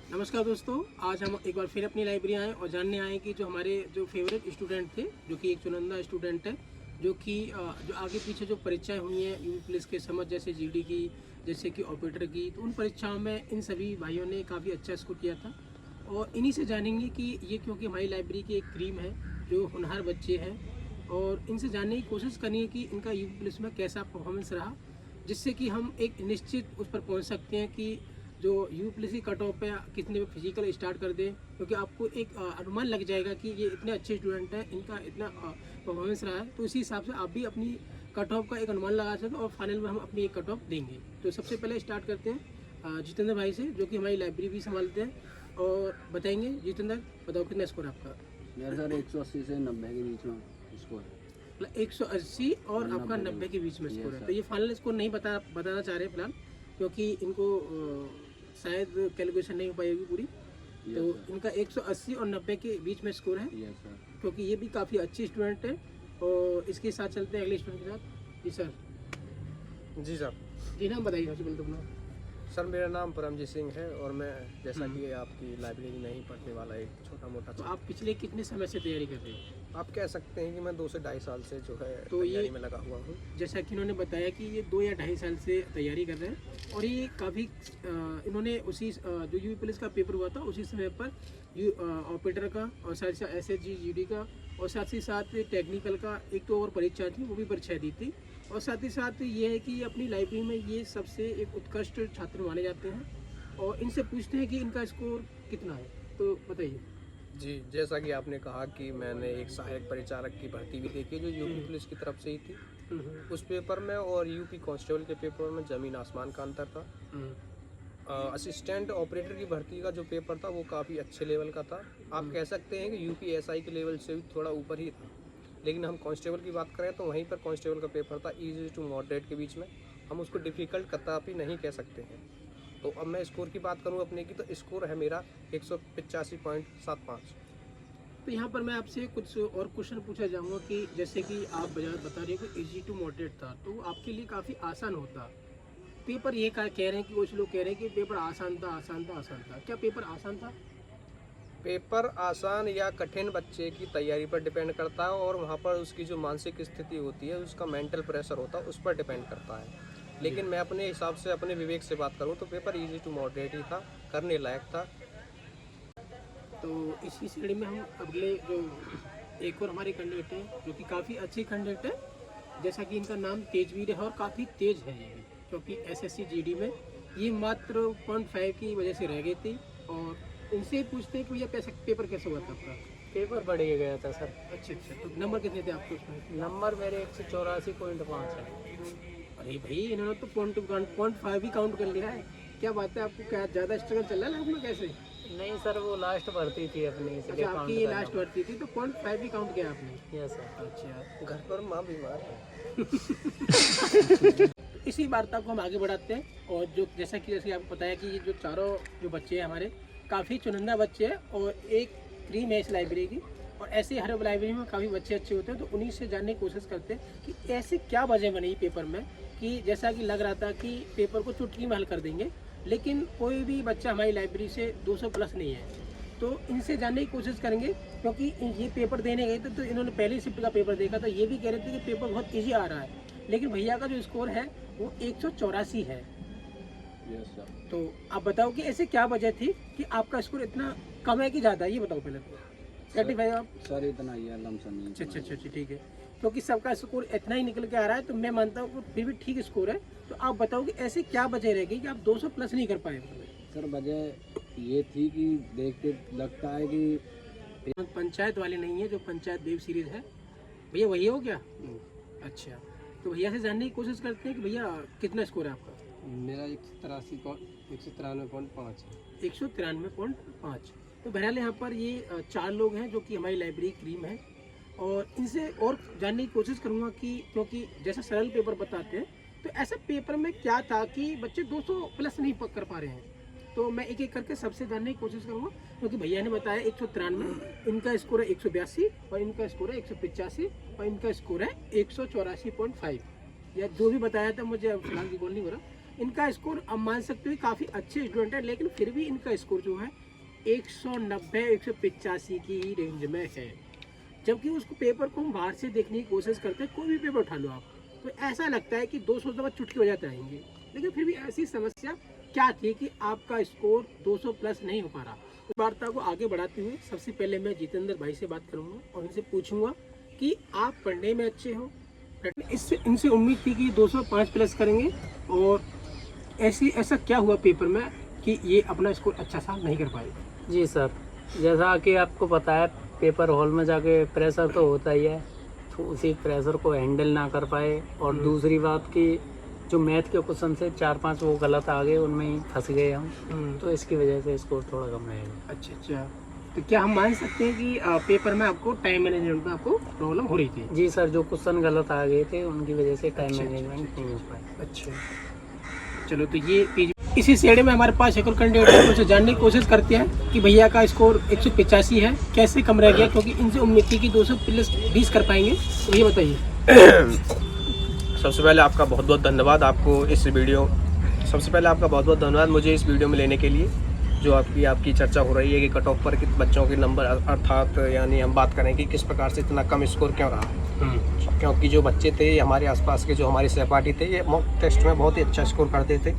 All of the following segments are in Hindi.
नमस्कार दोस्तों, आज हम एक बार फिर अपनी लाइब्रेरी आए और जानने आए कि जो हमारे जो फेवरेट स्टूडेंट थे, जो कि एक चुनिंदा स्टूडेंट है, जो कि जो आगे पीछे जो परीक्षाएं हुई हैं यूपी पुलिस के समझ जैसे जीडी की, जैसे कि ऑपरेटर की, तो उन परीक्षाओं में इन सभी भाइयों ने काफ़ी अच्छा स्कोर किया था। और इन्हीं से जानेंगे कि ये क्योंकि हमारी लाइब्रेरी की एक क्रीम है जो होनहार बच्चे हैं, और इनसे जानने की कोशिश करेंगे कि इनका यूपी पुलिस में कैसा परफॉर्मेंस रहा, जिससे कि हम एक निश्चित उस पर पहुंच सकते हैं कि जो यू पुलिस की कट ऑफ पे कितने फिजिकल स्टार्ट कर दें, क्योंकि आपको एक अनुमान लग जाएगा कि ये इतने अच्छे स्टूडेंट हैं, इनका इतना परफॉर्मेंस रहा है, तो इसी हिसाब से आप भी अपनी कट ऑफ का एक अनुमान लगा सकते हैं और फाइनल में हम अपनी एक कट ऑफ देंगे। तो सबसे पहले स्टार्ट करते हैं जितेंद्र भाई से, जो कि हमारी लाइब्रेरी भी संभालते हैं, और बताएंगे। जितेंद्र, बताओ कितना स्कोर आपका? मेरा सर 180 से 90 के बीच में स्कोर है। मतलब 180 और आपका 90 के बीच में स्कोर है। तो ये फाइनल स्कोर नहीं बताना चाह रहे फिलहाल, क्योंकि इनको शायद कैलकुलेशन नहीं हो पाएगी पूरी। तो इनका 180 और 90 के बीच में स्कोर है, क्योंकि ये भी काफ़ी अच्छे स्टूडेंट हैं। और इसके साथ चलते हैं अगले स्टूडेंट के साथ। जी सर। जी सर। जी नाम बताइए सबसे पहले तो अपना। सर मेरा नाम परमजीत सिंह है और मैं जैसा कि आपकी लाइब्रेरी में ही पढ़ने वाला एक छोटा मोटा तो आप पिछले कितने समय से तैयारी कर रहे हैं? आप कह सकते हैं कि मैं 2 से ढाई साल से जो है तो तैयारी में लगा हुआ हूँ। जैसा कि इन्होंने बताया कि ये 2 या ढाई साल से तैयारी कर रहे हैं, और ये काफ़ी इन्होंने उसी जो यूपी पुलिस का पेपर हुआ था उसी समय पर ऑपरेटर का, और साथ ही साथ एसएसजी जीडी का, और साथ ही साथ टेक्निकल का एक तो और परीक्षा थी, वो भी परीक्षा दी थी। और साथ ही साथ ये है कि अपनी लाइब्रेरी में ये सबसे एक उत्कृष्ट छात्र माने जाते हैं, और इनसे पूछते हैं कि इनका स्कोर कितना है, तो बताइए। जी, जैसा कि आपने कहा कि मैंने एक सहायक परिचारक की भर्ती भी देखी जो यूपी पुलिस की तरफ से ही थी। उस पेपर में और यूपी कांस्टेबल के पेपर में ज़मीन आसमान का अंतर था। असिस्टेंट ऑपरेटर की भर्ती का जो पेपर था वो काफ़ी अच्छे लेवल का था। आप कह सकते हैं कि यूपी एसआई के लेवल से भी थोड़ा ऊपर ही था। लेकिन हम कांस्टेबल की बात करें तो वहीं पर कांस्टेबल का पेपर था इजी टू मॉडरेट के बीच में, हम उसको डिफ़िकल्ट कदापि नहीं कह सकते हैं। तो अब मैं स्कोर की बात करूं अपने की, तो स्कोर है मेरा 185.75। तो यहाँ पर मैं आपसे कुछ और क्वेश्चन पूछा जाऊँगा कि जैसे कि आप बता रहे हो कि इजी टू मॉडरेट था, तो आपके लिए काफ़ी आसान होता पेपर। ये कह रहे हैं कि कुछ लोग कह रहे हैं कि पेपर आसान था। क्या पेपर आसान था? पेपर आसान या कठिन बच्चे की तैयारी पर डिपेंड करता है, और वहाँ पर उसकी जो मानसिक स्थिति होती है, उसका मेंटल प्रेशर होता है, उस पर डिपेंड करता है। लेकिन मैं अपने हिसाब से, अपने विवेक से बात करूँ तो पेपर इजी टू मॉडरेट ही था, करने लायक था। तो इसी श्रेणी में हम अगले जो एक और हमारे कैंडिडेट हैं, जो कि काफ़ी अच्छे कैंडिडेट है, जैसा कि इनका नाम तेजवीर है, और काफ़ी तेज है ये, क्योंकि एसएससी जीडी में ये मात्र 0.5 की वजह से रह गए थे। और इनसे पूछते हैं कि भैया पेपर कैसे हुआ था आपका? पेपर बढ़ ही गया था सर। अच्छा, तो नंबर कितने थे आपके उसमें? नंबर मेरे 184.5 है। अरे भाई, इन्होंने तो 0.5 भी काउंट कर लिया है। क्या बात है, आपको क्या ज़्यादा स्ट्रगल चल रहा है लाइफ में? कैसे? नहीं सर, वो लास्ट भर्ती थी अपनी, इसलिए अच्छा, आपकी ये लास्ट भर्ती थी, तो 0.5 भी काउंट किया आपने? Yes sir. अच्छा, घर पर माँ बीमार है। इसी वार्ता को हम आगे बढ़ाते हैं। और जो जैसे आपको पता है कि ये जो चारों जो बच्चे हैं हमारे, काफ़ी चुनिंदा बच्चे हैं, और एक क्रीम है इस लाइब्रेरी की। और ऐसे हर लाइब्रेरी में काफ़ी बच्चे अच्छे होते हैं, तो उन्हीं से जानने की कोशिश करते हैं कि ऐसे क्या वजह बनी पेपर में, कि जैसा कि लग रहा था कि पेपर को चुटकी में हल कर देंगे, लेकिन कोई भी बच्चा हमारी लाइब्रेरी से 200 प्लस नहीं है। तो इनसे जानने की कोशिश करेंगे, क्योंकि ये पेपर देने गए थे तो इन्होंने पहली शिफ्ट का पेपर देखा था, ये भी कह रहे थे कि पेपर बहुत ईजी आ रहा है, लेकिन भैया का जो स्कोर है वो 184 है। तो आप बताओ कि ऐसे क्या वजह थी कि आपका स्कोर इतना कम है कि ज़्यादा है, ये बताओ पहले तो। सर्टिफाई आप? सर इतना ही है, लमसम नहीं। अच्छा, ठीक है। क्योंकि सबका स्कोर इतना ही निकल के आ रहा है, तो मैं मानता हूँ कि फिर भी ठीक स्कोर है। तो आप बताओ कि ऐसे क्या वजह रहेगी कि आप 200 प्लस नहीं कर पाए? सर वजह ये थी कि देख के लगता है कि पंचायत वाले नहीं है, जो पंचायत देव सीरीज है, भैया वही हो क्या? अच्छा, तो भैया से जानने की कोशिश करते हैं कि भैया कितना स्कोर है आपका? मेरा 193.5 है। 193.5। तो बहरहाल यहाँ पर ये 4 लोग हैं जो कि हमारी लाइब्रेरी क्रीम है, और इनसे और जानने की कोशिश करूँगा कि क्योंकि जैसा सरल पेपर बताते हैं, तो ऐसा पेपर में क्या था कि बच्चे 200 प्लस नहीं कर पा रहे हैं। तो मैं एक एक करके सबसे जानने की कोशिश करूँगा, क्योंकि भैया ने बताया 193, इनका स्कोर है 182, और इनका स्कोर है 185, और इनका स्कोर है 184.5, या जो भी बताया था, मुझे फिलहाल रिकॉल नहीं हो रहा। इनका स्कोर आप मान सकते हो काफ़ी अच्छे स्टूडेंट है, लेकिन फिर भी इनका स्कोर जो है 190 185 की ही रेंज में है। जबकि उसको पेपर को हम बाहर से देखने की कोशिश करते हैं, कोई भी पेपर उठा लो आप, तो ऐसा लगता है कि 200 दफा चुटकी हो जाते आएंगे। लेकिन फिर भी ऐसी समस्या क्या थी कि आपका स्कोर 200 प्लस नहीं हो पा रहा। तो वार्ता को आगे बढ़ाते हुए सबसे पहले मैं जितेंद्र भाई से बात करूंगा और इनसे पूछूंगा कि आप पढ़ने में अच्छे हो। इससे इनसे उम्मीद थी कि 205 प्लस करेंगे, और ऐसा क्या हुआ पेपर में कि ये अपना स्कोर अच्छा सा नहीं कर पाए? जी सर, जैसा कि आपको पता है पेपर हॉल में जाके प्रेशर तो होता ही है, तो उसी प्रेशर को हैंडल ना कर पाए। और दूसरी बात कि जो मैथ के क्वेश्चन से 4-5 वो गलत आ गए, उनमें ही फंस गए हम, तो इसकी वजह से स्कोर थोड़ा कम रहेगा। अच्छा, तो क्या हम मान सकते हैं कि पेपर में आपको टाइम मैनेजमेंट में आपको प्रॉब्लम हो रही थी? जी सर, जो क्वेश्चन गलत आ गए थे उनकी वजह से टाइम अच्छा, मैनेजमेंट नहीं हो पाया। अच्छा, चलो, तो ये पेज इसी श्रेणी में हमारे पास एक और कैंडिडेट है, उसे जानने की कोशिश करते हैं कि भैया का स्कोर 185 है, कैसे कम रह गया, क्योंकि इनसे उम्मीद थी कि 200 प्लस 20 कर पाएंगे। तो ये बताइए। सबसे पहले आपका बहुत बहुत धन्यवाद मुझे इस वीडियो में लेने के लिए। जो आपकी चर्चा हो रही है कि कट ऑफ पर कितने बच्चों के नंबर, अर्थात यानी हम बात करें कि किस प्रकार से इतना कम स्कोर क्यों रहा। क्योंकि जो बच्चे थे हमारे आसपास के, जो हमारे सहपाठी थे, ये मॉक टेस्ट में बहुत ही अच्छा स्कोर करते थे।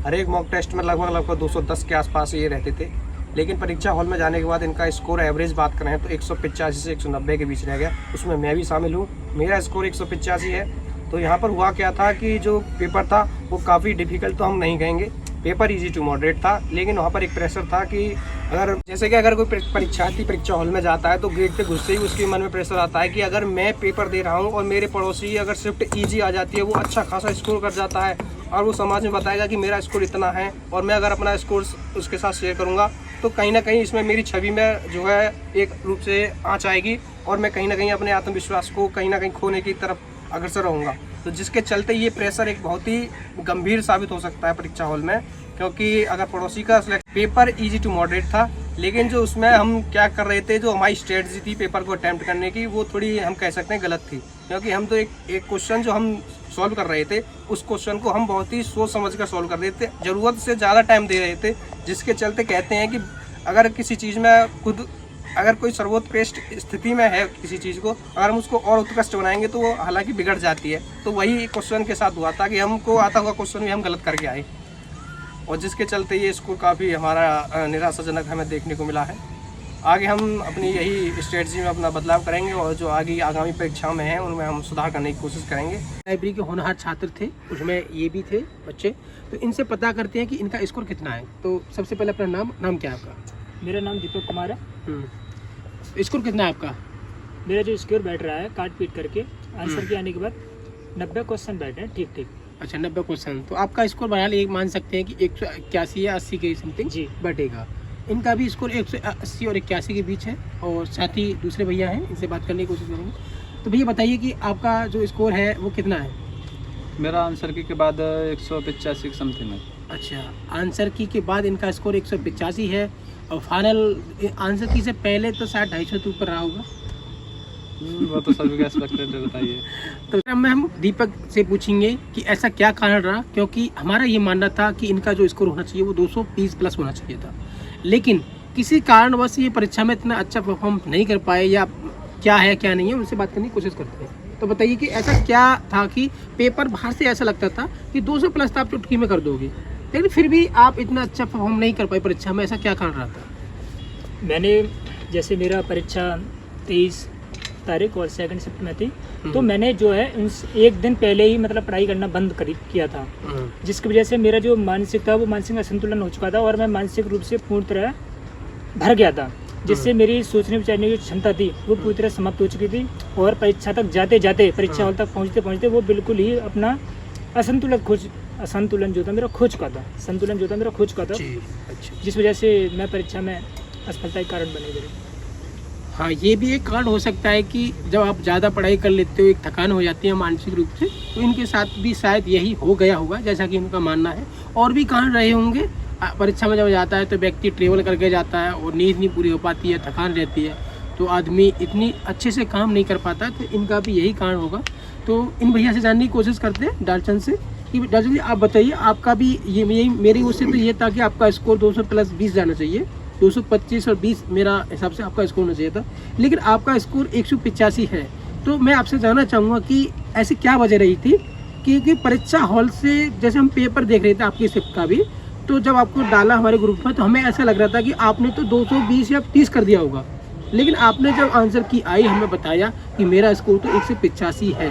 हर एक मॉक टेस्ट में लगभग 210 के आसपास ये रहते थे। लेकिन परीक्षा हॉल में जाने के बाद इनका स्कोर एवरेज बात करें तो 185 से 190 के बीच रह गया। उसमें मैं भी शामिल हूँ, मेरा स्कोर 185 है। तो यहाँ पर हुआ क्या था कि जो पेपर था वो काफ़ी डिफ़िकल्ट तो हम नहीं कहेंगे, पेपर इजी टू मॉडरेट था। लेकिन वहाँ पर एक प्रेशर था कि अगर कोई परीक्षार्थी परीक्षा हॉल में जाता है तो गेट पे घुसते ही उसके मन में प्रेशर आता है कि अगर मैं पेपर दे रहा हूँ और मेरे पड़ोसी अगर शिफ्ट ईजी आ जाती है, वो अच्छा खासा स्कोर कर जाता है और वो समाज में बताएगा कि मेरा स्कोर इतना है, और मैं अगर अपना स्कोर उसके साथ शेयर करूँगा तो कहीं ना कहीं इसमें मेरी छवि में जो है एक रूप से आँच आएगी और मैं कहीं ना कहीं अपने आत्मविश्वास को कहीं ना कहीं खोने की तरफ अग्रसर रहूँगा। तो जिसके चलते ये प्रेशर एक बहुत ही गंभीर साबित हो सकता है परीक्षा हॉल में। क्योंकि अगर पड़ोसी का पेपर इजी टू मॉडरेट था, लेकिन जो उसमें हम क्या कर रहे थे, जो हमारी स्ट्रेटजी थी पेपर को अटैम्प्ट करने की, वो थोड़ी हम कह सकते हैं गलत थी। क्योंकि हम तो एक क्वेश्चन जो हम सॉल्व कर रहे थे, उस क्वेश्चन को हम बहुत ही सोच समझ कर सॉल्व कर रहे थे, ज़रूरत से ज़्यादा टाइम दे रहे थे। जिसके चलते कहते हैं कि अगर किसी चीज़ में अगर कोई सर्वोत्कृष्ट स्थिति में है किसी चीज़ को, अगर हम उसको और उत्कृष्ट बनाएंगे तो वो हालांकि बिगड़ जाती है। तो वही क्वेश्चन के साथ हुआ था कि हमको आता हुआ क्वेश्चन भी हम गलत करके आए, और जिसके चलते ये स्कोर काफ़ी हमारा निराशाजनक हमें देखने को मिला है। आगे हम अपनी यही स्ट्रेटजी में अपना बदलाव करेंगे और जो आगामी परीक्षाओं में हैं उनमें हम सुधार करने की कोशिश करेंगे। लाइब्रेरी के होनहार छात्र थे, उसमें ये भी थे बच्चे, तो इनसे पता करते हैं कि इनका स्कोर कितना है। तो सबसे पहले अपना नाम क्या है आपका? मेरा नाम दीपक कुमार है। स्कोर कितना है आपका? मेरा जो स्कोर बैठ रहा है काट पीट करके आंसर के आने के बाद 90 क्वेश्चन बैठे हैं, ठीक ठीक। अच्छा, 90 क्वेश्चन, तो आपका स्कोर बहरहाल एक मान सकते हैं कि 181 या 80 के समथिंग जी बैठेगा। इनका भी स्कोर 180 और 81 के बीच है, और साथ ही दूसरे भैया हैं, इनसे बात करने की कोशिश करेंगे। तो भैया बताइए कि आपका जो स्कोर है वो कितना है? मेरा आंसर की के बाद 185 समथिंग है। अच्छा, आंसर की के बाद इनका स्कोर 185 है, और फाइनल आंसर की से पहले तो शायद 250 से ऊपर रहा होगा। वो तो सभी का एक्सपेक्टेड है, बताइए। तो हम दीपक से पूछेंगे कि ऐसा क्या कारण रहा, क्योंकि हमारा ये मानना था कि इनका जो स्कोर होना चाहिए वो 220 प्लस होना चाहिए था, लेकिन किसी कारणवश ये परीक्षा में इतना अच्छा परफॉर्म नहीं कर पाए, या क्या है क्या नहीं है, उनसे बात करने की कोशिश करते हैं। तो बताइए कि ऐसा क्या था कि पेपर बाहर से ऐसा लगता था कि 200 प्लस तो आप चुटकी में कर दोगे, लेकिन फिर भी आप इतना अच्छा परफॉर्म नहीं कर पाए परीक्षा में, ऐसा क्या कारण रहा था? मैंने जैसे मेरा परीक्षा 23 तारीख और सेकंड शिफ्ट में थी, तो मैंने जो है एक दिन पहले ही मतलब पढ़ाई करना बंद किया था, जिसकी वजह से मेरा जो मानसिक था वो मानसिक असंतुलन हो चुका था और मैं मानसिक रूप से पूर्ण तरह भर गया था, जिससे मेरी सोचने विचारने की क्षमता थी वो पूरी तरह समाप्त हो चुकी थी। और परीक्षा तक जाते जाते परीक्षा हॉल तक पहुँचते पहुँचते वो बिल्कुल ही अपना संतुलन जो था मेरा खो चुका था, जिस वजह से मैं परीक्षा में असफलता के कारण बने मेरे। हाँ, ये भी एक कारण हो सकता है कि जब आप ज़्यादा पढ़ाई कर लेते हो, एक थकान हो जाती है मानसिक रूप से, तो इनके साथ भी शायद यही हो गया होगा, जैसा कि इनका मानना है। और भी कारण रहे होंगे, परीक्षा में जब जाता है तो व्यक्ति ट्रेवल करके जाता है और नींद नहीं पूरी हो पाती है, थकान रहती है, तो आदमी इतनी अच्छे से काम नहीं कर पाता, तो इनका भी यही कारण होगा। तो इन भैया से जानने की कोशिश करते हैं, डालचंद से, कि डॉक्टर जी आप बताइए, आपका भी ये यही मेरी ओर से तो ये था कि आपका स्कोर 200 प्लस 20 जाना चाहिए, 225 और 20 मेरा हिसाब से आपका स्कोर होना चाहिए था, लेकिन आपका स्कोर 185 है। तो मैं आपसे जानना चाहूँगा कि ऐसी क्या वजह रही थी, क्योंकि परीक्षा हॉल से जैसे हम पेपर देख रहे थे आपकी शिफ्ट का भी, तो जब आपको डाला हमारे ग्रुप में तो हमें ऐसा लग रहा था कि आपने तो 220 या 30 कर दिया होगा, लेकिन आपने जब आंसर की आई हमें बताया कि मेरा स्कोर तो 185 है।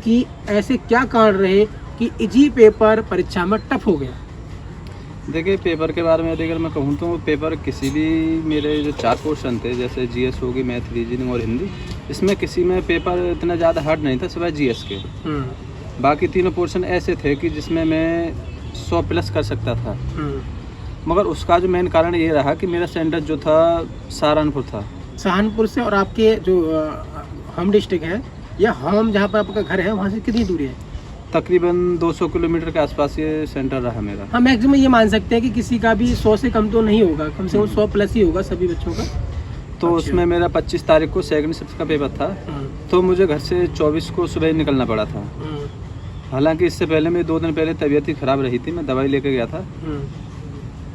कि ऐसे क्या कारण रहे कि इजी पेपर परीक्षा में टफ हो गया? देखिए, पेपर के बारे में अगर मैं कहूँ तो पेपर किसी भी मेरे जो 4 पोर्शन थे, जैसे जीएस होगी, मैथ, रीजनिंग और हिंदी, इसमें किसी में पेपर इतना ज़्यादा हार्ड नहीं था सिवाय जीएस के। बाकी तीनों पोर्शन ऐसे थे कि जिसमें मैं 100 प्लस कर सकता था। मगर उसका जो मेन कारण ये रहा कि मेरा सेंटर जो था सहारनपुर था। सहारनपुर से और आपके जो होम डिस्ट्रिक्ट है या होम जहाँ पर आपका घर है वहाँ से कितनी दूरी है? तकरीबन 200 किलोमीटर के आसपास ये सेंटर रहा मेरा। हम मैक्सिमम ये मान सकते हैं कि किसी का भी 100 से कम तो नहीं होगा, कम से कम 100 प्लस ही होगा सभी बच्चों का। तो उसमें मेरा 25 तारीख को सेकंड शिफ्ट का पेपर था, तो मुझे घर से 24 को सुबह निकलना पड़ा था। हालांकि इससे पहले मेरी 2 दिन पहले तबीयत ही ख़राब रही थी, मैं दवाई लेके गया था,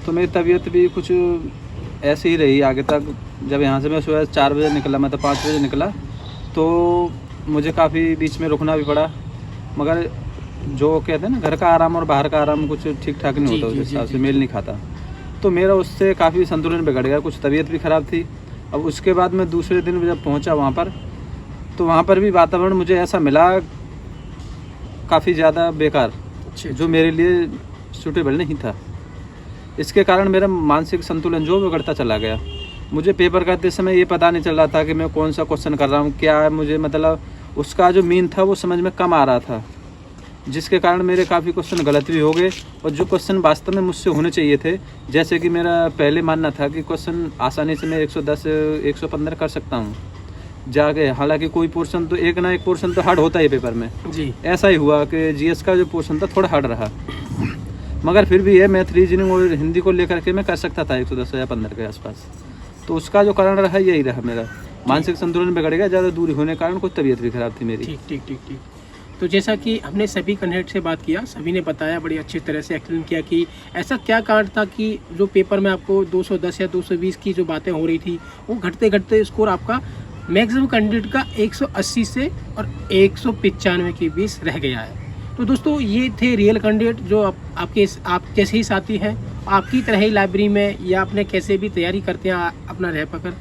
तो मेरी तबीयत भी कुछ ऐसे ही रही आगे तक। जब यहाँ से मैं सुबह 4 बजे निकला, मैं तो 5 बजे निकला, तो मुझे काफ़ी बीच में रुकना भी पड़ा। मगर जो कहते हैं ना, घर का आराम और बाहर का आराम कुछ ठीक ठाक नहीं होता, उस हिसाब से मेल नहीं खाता, तो मेरा उससे काफ़ी संतुलन बिगड़ गया, कुछ तबीयत भी ख़राब थी। अब उसके बाद मैं दूसरे दिन जब पहुंचा वहाँ पर, तो वहाँ पर भी वातावरण मुझे ऐसा मिला काफ़ी ज़्यादा बेकार, जो मेरे लिए सूटेबल नहीं था। इसके कारण मेरा मानसिक संतुलन जो बिगड़ता चला गया। मुझे पेपर करते समय ये पता नहीं चल रहा था कि मैं कौन सा क्वेश्चन कर रहा हूँ, क्या है, मुझे मतलब उसका जो मीन था वो समझ में कम आ रहा था, जिसके कारण मेरे काफ़ी क्वेश्चन गलत भी हो गए। और जो क्वेश्चन वास्तव में मुझसे होने चाहिए थे, जैसे कि मेरा पहले मानना था कि क्वेश्चन आसानी से मैं 110 115 कर सकता हूँ जाके, हालांकि कोई पोर्शन तो एक ना एक पोर्शन तो हार्ड होता है पेपर में जी। ऐसा ही हुआ कि जीएस का जो पोर्शन था थोड़ा हार्ड रहा, मगर फिर भी ये मैथ, रीजनिंग और हिंदी को लेकर के मैं कर सकता था 110 या 15 के आसपास। तो उसका जो कारण रहा यही रहा, मेरा मानसिक संतुलन बिगड़ गया, ज़्यादा दूरी होने के कारण कुछ तबीयत भी खराब थी मेरी। ठीक। तो जैसा कि हमने सभी कैंडिडेट से बात किया, सभी ने बताया बड़ी अच्छी तरह से एक्सप्लेन किया कि ऐसा क्या कारण था कि जो पेपर में आपको 210 या 220 की जो बातें हो रही थी, वो घटते घटते स्कोर आपका मैक्सिमम कैंडिडेट का 180 से और 195 के बीच रह गया है। तो दोस्तों, ये थे रियल कैंडिडेट जो आप जैसे ही साथी हैं, आपकी तरह ही लाइब्रेरी में या अपने कैसे भी तैयारी करते हैं अपना रह पकड़,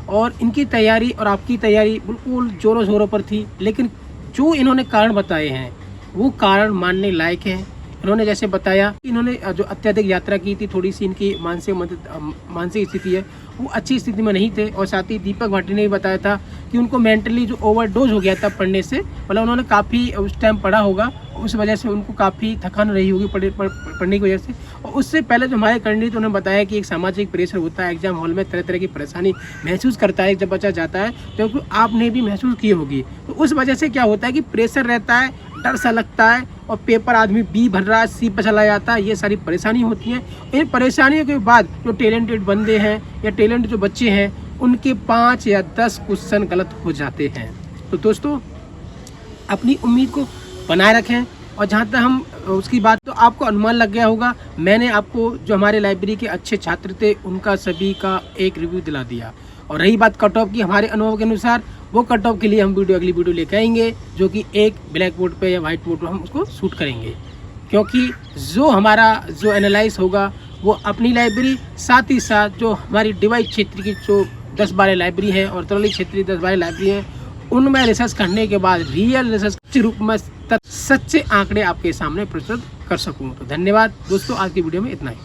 और इनकी तैयारी और आपकी तैयारी बिल्कुल ज़ोरों शोरों पर थी। लेकिन जो इन्होंने कारण बताए हैं वो कारण मानने लायक हैं। इन्होंने जैसे बताया कि इन्होंने जो अत्यधिक यात्रा की थी, थोड़ी सी इनकी मानसिक स्थिति है वो अच्छी स्थिति में नहीं थे। और साथ ही दीपक भाटी ने भी बताया था कि उनको मेंटली जो ओवरडोज हो गया था पढ़ने से, मतलब उन्होंने काफ़ी उस टाइम पढ़ा होगा, उस वजह से उनको काफ़ी थकान रही होगी पढ़ने की वजह से। और उससे पहले जो हमारे कैंडिडेट उन्होंने बताया कि एक सामाजिक प्रेशर होता है एग्जाम हॉल में, तरह तरह की परेशानी महसूस करता है जब बच्चा जाता है, क्योंकि आपने भी महसूस की होगी। तो उस वजह से क्या होता है कि प्रेशर रहता है, डर सा लगता है, और पेपर आदमी बी भर रहा है, सी पर चला जाता है, ये सारी परेशानी होती हैं। इन परेशानियों के बाद जो टैलेंटेड बंदे हैं या टैलेंटेड जो बच्चे हैं, उनके 5 या 10 क्वेश्चन गलत हो जाते हैं। तो दोस्तों, अपनी उम्मीद को बनाए रखें। और जहाँ तक हम उसकी बात, तो आपको अनुमान लग गया होगा, मैंने आपको जो हमारे लाइब्रेरी के अच्छे छात्र थे उनका सभी का एक रिव्यू दिला दिया। और रही बात कट ऑफ की, हमारे अनुभव के अनुसार वो कट ऑफ के लिए हम अगली वीडियो लेके आएंगे, जो कि एक ब्लैक बोर्ड पे या वाइट बोर्ड पर हम उसको शूट करेंगे। क्योंकि जो हमारा जो एनालाइज होगा वो अपनी लाइब्रेरी, साथ ही साथ जो हमारी डिवाइस क्षेत्र की जो 10-12 लाइब्रेरी है और तरौली क्षेत्र की 10-12 लाइब्रेरी हैं, उनमें रिसर्च करने के बाद रियल रिसर्च के रूप में सच्चे आंकड़े आपके सामने प्रस्तुत कर सकूँ। तो धन्यवाद दोस्तों, आज की वीडियो में इतना ही।